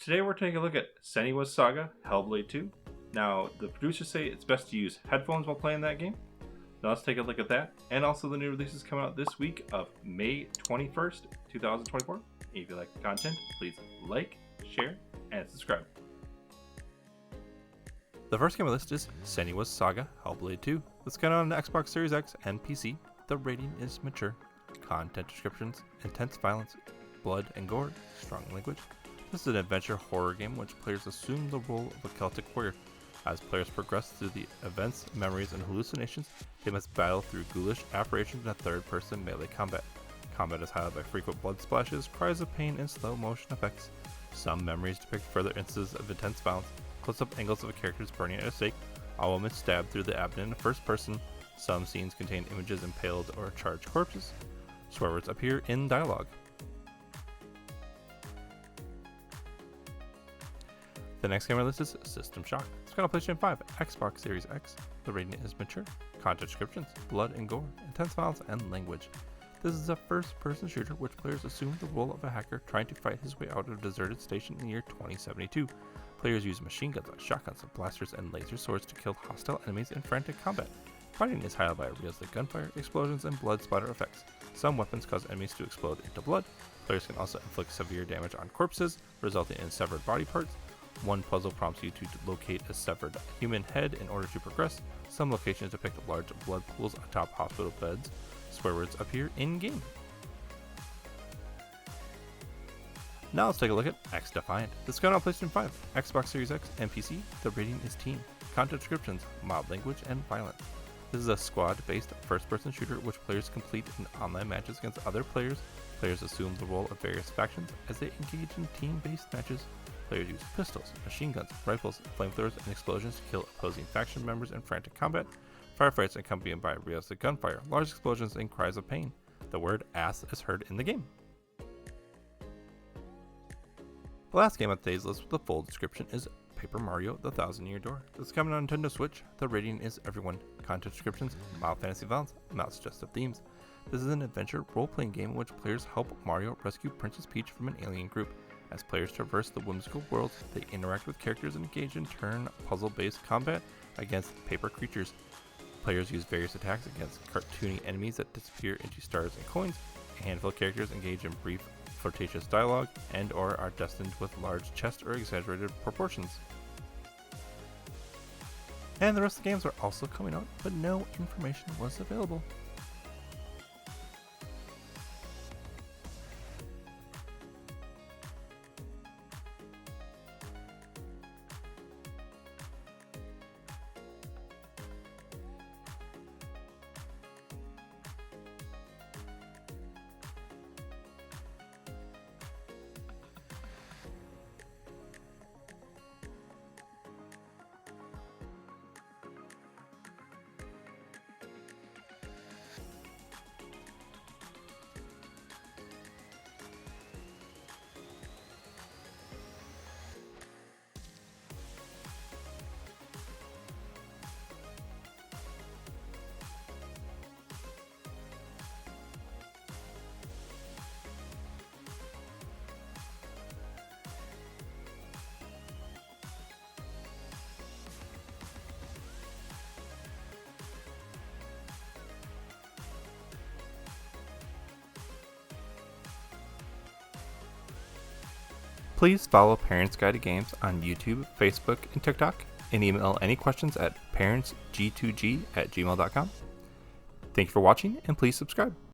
Today we're taking a look at Senua's Saga, Hellblade 2. Now, the producers say it's best to use headphones while playing that game. Now let's take a look at that, and also the new releases coming out this week of May 21st, 2024. If you like the content, please like, share, and subscribe. The first game on the list is Senua's Saga, Hellblade 2. This got on Xbox Series X and PC. The rating is mature. Content descriptions: intense violence, blood and gore, strong language. This is an adventure horror game in which players assume the role of a Celtic warrior. As players progress through the events, memories, and hallucinations, they must battle through ghoulish apparitions and third-person melee combat. Combat is highlighted by frequent blood splashes, cries of pain, and slow motion effects. Some memories depict further instances of intense violence, close-up angles of a character's burning at a stake, a woman stabbed through the abdomen in first person. Some scenes contain images of impaled or charged corpses. Swear words appear in dialogue. The next game on the list is System Shock. It's got on PlayStation 5, Xbox Series X. The rating is mature. Content descriptions: blood and gore, intense violence, and language. This is a first-person shooter which players assume the role of a hacker trying to fight his way out of a deserted station in the year 2072. Players use machine guns, shotguns, blasters, and laser swords to kill hostile enemies in frantic combat. Fighting is highlighted by realistic gunfire, explosions, and blood splatter effects. Some weapons cause enemies to explode into blood. Players can also inflict severe damage on corpses, resulting in severed body parts. One puzzle prompts you to locate a severed human head in order to progress. Some locations depict large blood pools atop hospital beds. Swear words appear in-game. Now let's take a look at XDefiant. This got on PlayStation 5, Xbox Series X, and PC. The rating is teen. Content descriptions: mild language and violent. This is a squad-based first-person shooter which players complete in online matches against other players. Players assume the role of various factions as they engage in team-based matches. Players use pistols, machine guns, rifles, flamethrowers, and explosions to kill opposing faction members in frantic combat. Firefights accompanied by realistic gunfire, large explosions, and cries of pain. The word ass is heard in the game. The last game on today's list with a full description is Paper Mario: The Thousand Year Door. This is coming on Nintendo Switch. The rating is everyone. Content descriptions: mild fantasy violence, mild suggestive themes. This is an adventure role-playing game in which players help Mario rescue Princess Peach from an alien group. As players traverse the whimsical world, they interact with characters and engage in turn puzzle-based combat against paper creatures. Players use various attacks against cartoony enemies that disappear into stars and coins. A handful of characters engage in brief, flirtatious dialogue and/or are destined with large chests or exaggerated proportions. And the rest of the games are also coming out, but no information was available. Please follow Parents Guide to Games on YouTube, Facebook, and TikTok, and email any questions at parentsg2g@gmail.com. Thank you for watching, and please subscribe.